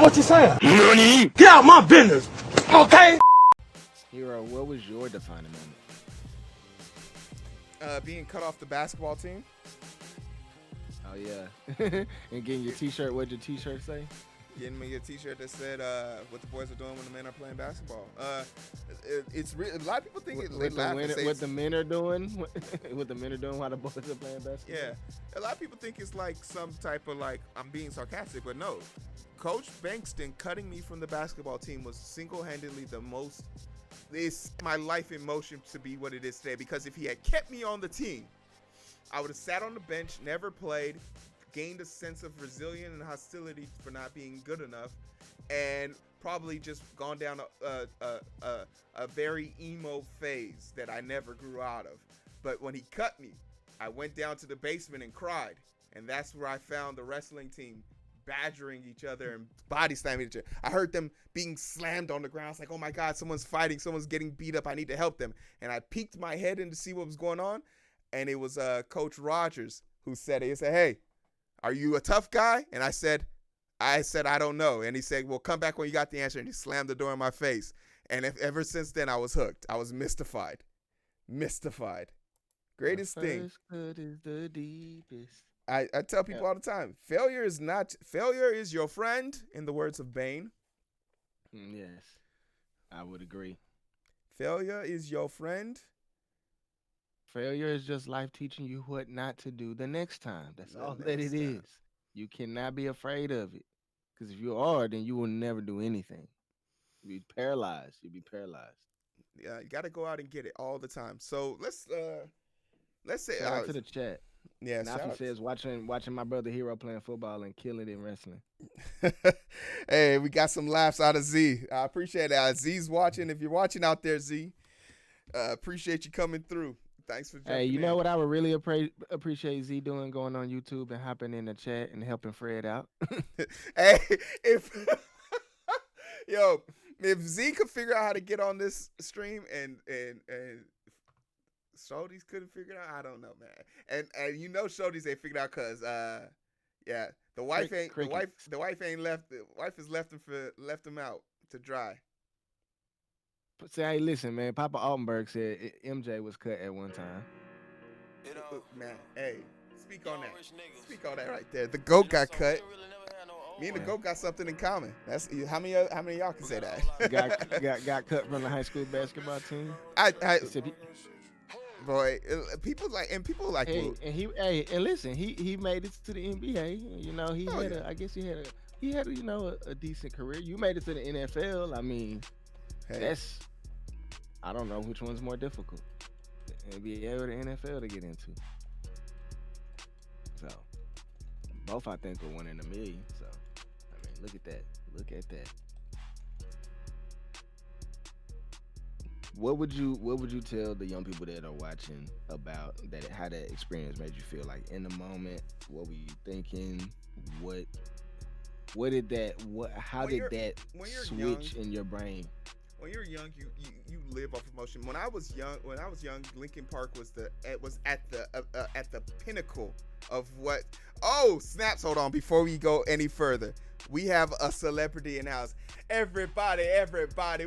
what you're saying. Nani? Get out my business, okay? Heero, what was your defining moment? Being cut off the basketball team. Oh yeah, and getting your T-shirt. What'd your T-shirt say? Getting me a T-shirt that said what the boys are doing when the men are playing basketball. It's a lot of people think what the men are doing. What the men are doing while the boys are playing basketball. Yeah, a lot of people think it's like some type of like I'm being sarcastic, but no. Coach Bankston cutting me from the basketball team was single-handedly the most. It's my life in motion to be what it is today. Because if he had kept me on the team, I would have sat on the bench, never played, gained a sense of resilience and hostility for not being good enough, and probably just gone down a very emo phase that I never grew out of. But when he cut me, I went down to the basement and cried, and that's where I found the wrestling team badgering each other and body slamming each other. I heard them being slammed on the ground. I was like, oh my God, someone's fighting, someone's getting beat up. I need to help them. And I peeked my head in to see what was going on, and it was Coach Rogers who said it. He said, hey, are you a tough guy? And I said, I don't know. And he said, well, come back when you got the answer. And he slammed the door in my face. And ever since then, I was hooked. I was mystified. Greatest thing. Good is the deepest. I tell people all the time, failure is your friend, in the words of Bane. Yes, I would agree. Failure is your friend. Failure is just life teaching you what not to do the next time. That's all that it is. You cannot be afraid of it. Because if you are, then you will never do anything. You'll be paralyzed. Yeah, you got to go out and get it all the time. So let's say shout out to the chat. Yeah, Nafi says watching my brother Heero playing football and killing it in wrestling. Hey, we got some laughs out of Z. I appreciate it. Z's watching. If you're watching out there, Z, appreciate you coming through. Thanks for jumping Hey, you in. know what I would really appreciate Z doing? Going on YouTube and hopping in the chat and helping Fred out. Hey, if Z could figure out how to get on this stream and Shodies couldn't figure it out, I don't know, man. And you know Shodies ain't figured out because the wife has left him out to dry. Say, hey, listen, man. Papa Altenberg said MJ was cut at one time. Man, hey, speak on that right there. The GOAT got cut. Me and the GOAT got something in common. That's how many of y'all can say that? got cut from the high school basketball team. Boy, people like. Hey, and listen, he made it to the NBA. You know, he had a decent career. You made it to the NFL. I mean, I don't know which one's more difficult, the NBA or the NFL to get into. So both I think are one in a million. So I mean, look at that. What would you tell the young people that are watching about that? How that experience made you feel? Like in the moment, what were you thinking? How did that switch in your brain? When you're young, you live off emotion. When I was young, Linkin Park was at the pinnacle of what. Oh, snaps! Hold on, before we go any further, we have a celebrity in the house. Everybody,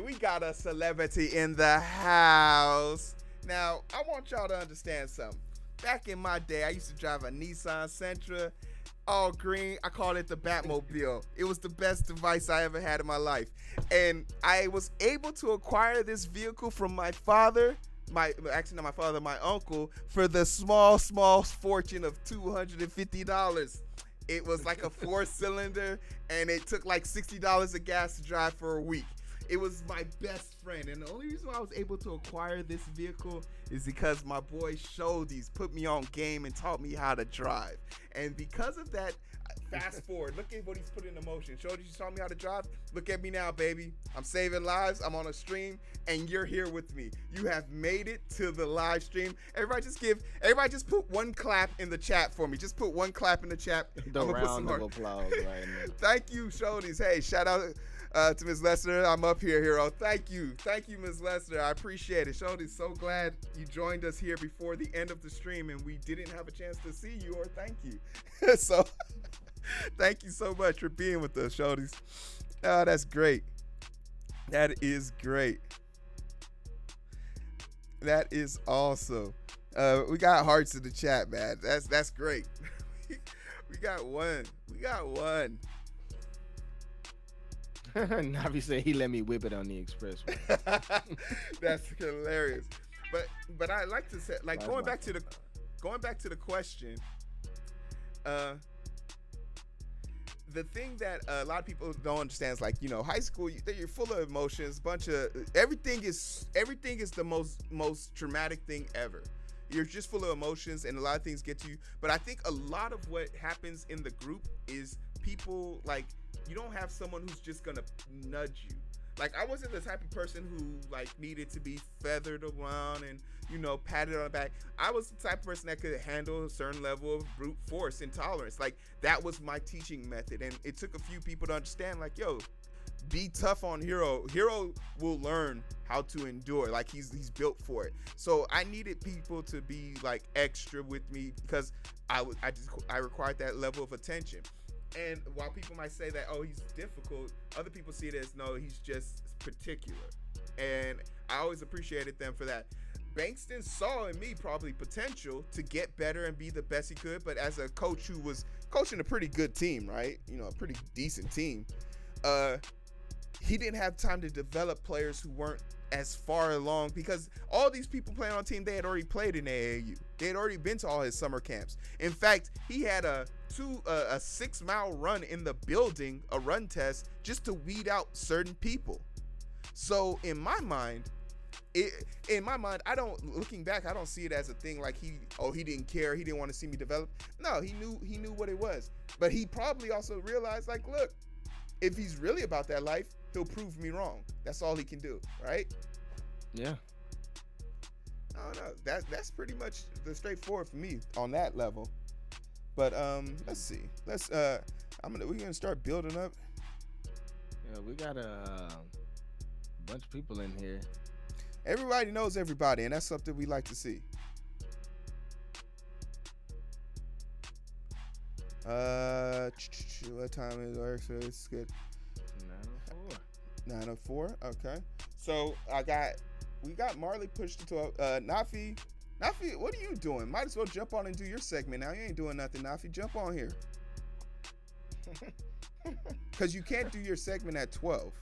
we got a celebrity in the house. Now, I want y'all to understand something. Back in my day, I used to drive a Nissan Sentra, all green. I called it the Batmobile. It was the best device I ever had in my life. And I was able to acquire this vehicle from my father, my uncle, for the small fortune of $250. It was like a 4-cylinder, and it took like $60 of gas to drive for a week. It was my best friend, and the only reason why I was able to acquire this vehicle is because my boy Shodies put me on game and taught me how to drive. And because of that, fast forward, look at what he's put into motion. Shodies taught me how to drive. Look at me now, baby. I'm saving lives. I'm on a stream, and you're here with me. You have made it to the live stream. Everybody just put one clap in the chat for me. Just put one clap in the chat. The round of applause right now. Thank you, Shodies. Hey, shout out to Ms. Lester. I'm up here, Heero. Thank you, Ms. Lester. I appreciate it. Shodies, so glad you joined us here before the end of the stream, and we didn't have a chance to see you or thank you. So, thank you so much for being with us, Shodies. Oh, that's great. That is great. That is awesome. We got hearts in the chat, man. That's great. We got one. We got one. Navi said he let me whip it on the expressway. That's hilarious. But I like to say, like, going back to the question, the thing that a lot of people don't understand is, like, high school, you're full of emotions, everything is the most traumatic thing ever. You're just full of emotions, and a lot of things get to you. But I think a lot of what happens in the group is people, like, you don't have someone who's just gonna nudge you. Like, I wasn't the type of person who, like, needed to be feathered around and, patted on the back. I was the type of person that could handle a certain level of brute force and tolerance. Like, that was my teaching method. And it took a few people to understand, like, yo, be tough on Heero. Heero will learn how to endure. Like, he's built for it. So I needed people to be, like, extra with me because I required that level of attention. And while people might say that, oh, he's difficult, other people see it as, no, he's just particular. And I always appreciated them for that. Bankston saw in me probably potential to get better and be the best he could, but as a coach who was coaching a pretty good team, right? A pretty decent team, he didn't have time to develop players who weren't as far along, because all these people playing on team, they had already played in AAU. They had already been to all his summer camps. In fact, he had a 6-mile run in the building, a run test, just to weed out certain people. So in my mind, looking back, I don't see it as a thing like he didn't care, he didn't want to see me develop. No, he knew what it was. But he probably also realized, like, look, if he's really about that life, he'll prove me wrong. That's all he can do, right? Yeah. I don't know. That's pretty much the straightforward for me on that level. But let's see. We're gonna start building up. Yeah, we got a bunch of people in here. Everybody knows everybody, and that's something we like to see. What time is work? So it's good. 9:04. Okay. So we got Marley pushed to 12. Nafi, what are you doing? Might as well jump on and do your segment now. You ain't doing nothing, Nafi. Jump on here. Because you can't do your segment at 12.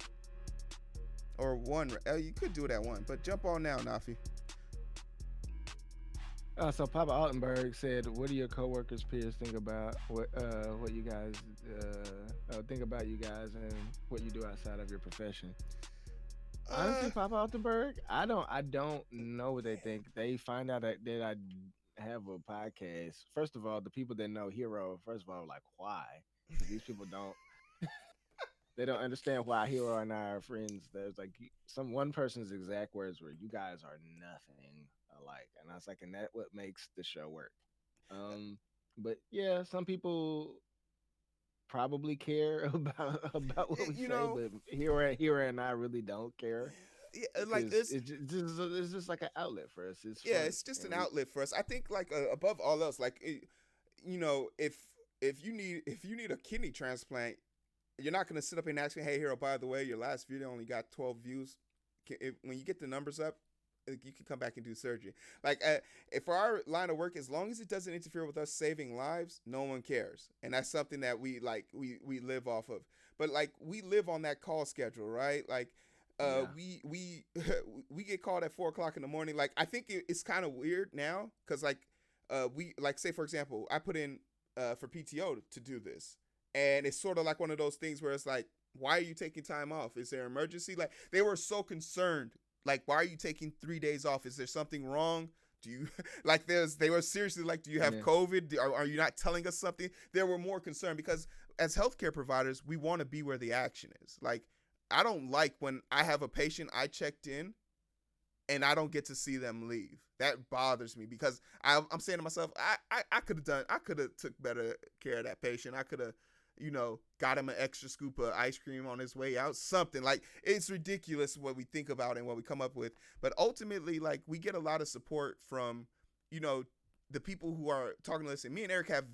Or 1. You could do it at 1, but jump on now, Nafi. So Papa Altenberg said, "What do your coworkers, peers think about what you guys think about you guys and what you do outside of your profession?" Honestly, Papa Altenberg, I don't know what they think. They find out that I have a podcast. First of all, the people that know Heero, first of all, like, why? These people don't. They don't understand why Heero and I are friends. There's like one person's exact words were, "You guys are nothing alike," and I was like, and that what makes the show work. But yeah, some people probably care about what we say, but Heero and I really don't care. Yeah, like it's just like an outlet for us. It's fun. It's just an outlet for us. I think, like, above all else, like, if you need a kidney transplant, you're not going to sit up and ask me, "Hey, Heero, by the way, your last video only got 12 views. When you get the numbers up, you can come back and do surgery." Like, if for our line of work, as long as it doesn't interfere with us saving lives, no one cares. And that's something that we live off of. But, like, we live on that call schedule, right? Like, we get called at 4:00 in the morning. Like, I think it's kind of weird now because, like, say, for example, I put in for PTO to do this. And it's sort of like one of those things where it's like, why are you taking time off? Is there an emergency? Like, they were so concerned. Like, why are you taking 3 days off? Is there something wrong? Do you like? They were seriously like, do you have COVID? Are you not telling us something? They were more concerned because as healthcare providers, we want to be where the action is. Like, I don't like when I have a patient I checked in and I don't get to see them leave. That bothers me because I'm saying to myself, I could have took better care of that patient. I could have, got him an extra scoop of ice cream on his way out, something. Like, it's ridiculous what we think about and what we come up with. But ultimately, like, we get a lot of support from, the people who are talking to us. And me and Eric have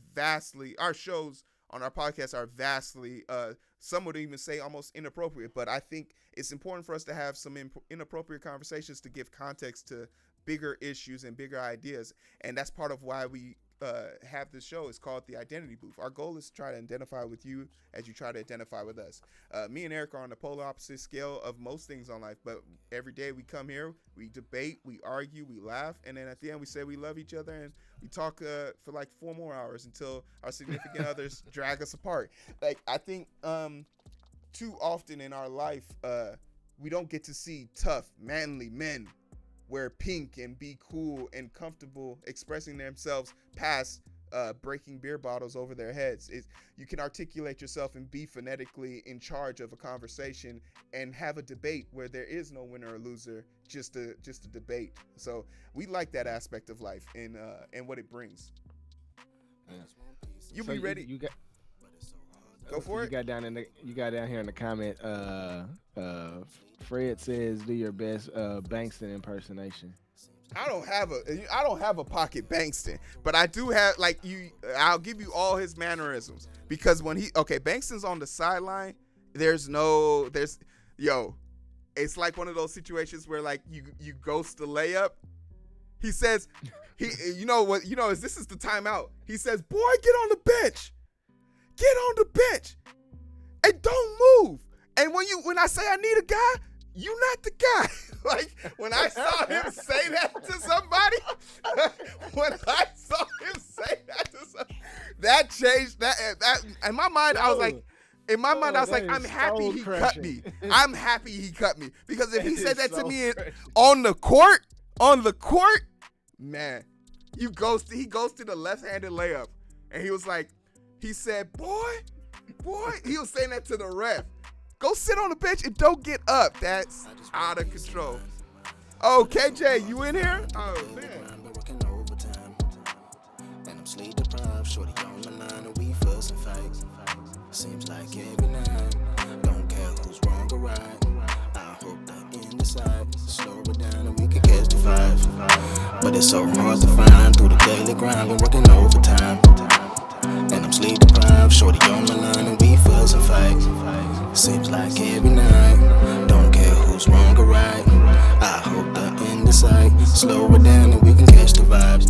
our shows on our podcast are vastly, some would even say almost inappropriate. But I think it's important for us to have some inappropriate conversations to give context to bigger issues and bigger ideas. And that's part of why we have this show. It's called The Identity Booth. Our goal is to try to identify with you as you try to identify with us. Me and Eric are on the polar opposite scale of most things on life, but every day we come here, we debate, we argue, we laugh, and then at the end we say we love each other, and we talk for like 4 more hours until our significant others drag us apart. Like, I think too often in our life, we don't get to see tough, manly men wear pink and be cool and comfortable expressing themselves past breaking beer bottles over their heads. You can articulate yourself and be phonetically in charge of a conversation and have a debate where there is no winner or loser, just a debate. So we like that aspect of life and what it brings. You be ready? Go for it. You got down here in the comment. Fred says, "Do your best Bankston impersonation." I don't have a pocket Bankston, but I do have I'll give you all his mannerisms because when Bankston's on the sideline, it's like one of those situations where like you ghost the layup. He says, this is the timeout. He says, "Boy, get on the bench. Get on the bench and don't move." And when I say I need a guy, you not the guy. Like when I saw him say that to somebody, that changed that in my mind. I was like, I'm happy he cut me. I'm happy he cut me because if he said that to me on the court, man, he ghosted a left-handed layup, and he was like, he said, boy, he was saying that to the ref. Go sit on the bench and don't get up. That's out of control. Oh, KJ, you in here? Oh, man. And I'm sleep deprived, shorty on the line, and we fuss and fight. Seems like every night. Don't care who's wrong or right. I hope that in the side, slow it down and we can catch the vibes. But it's so hard to find through the daily grind, been working overtime. And I'm sleep deprived, shorty on the line, and we fuss and fight. Seems like every night, don't care who's wrong or right. I hope the end is sight, slow it down and we can catch the vibes.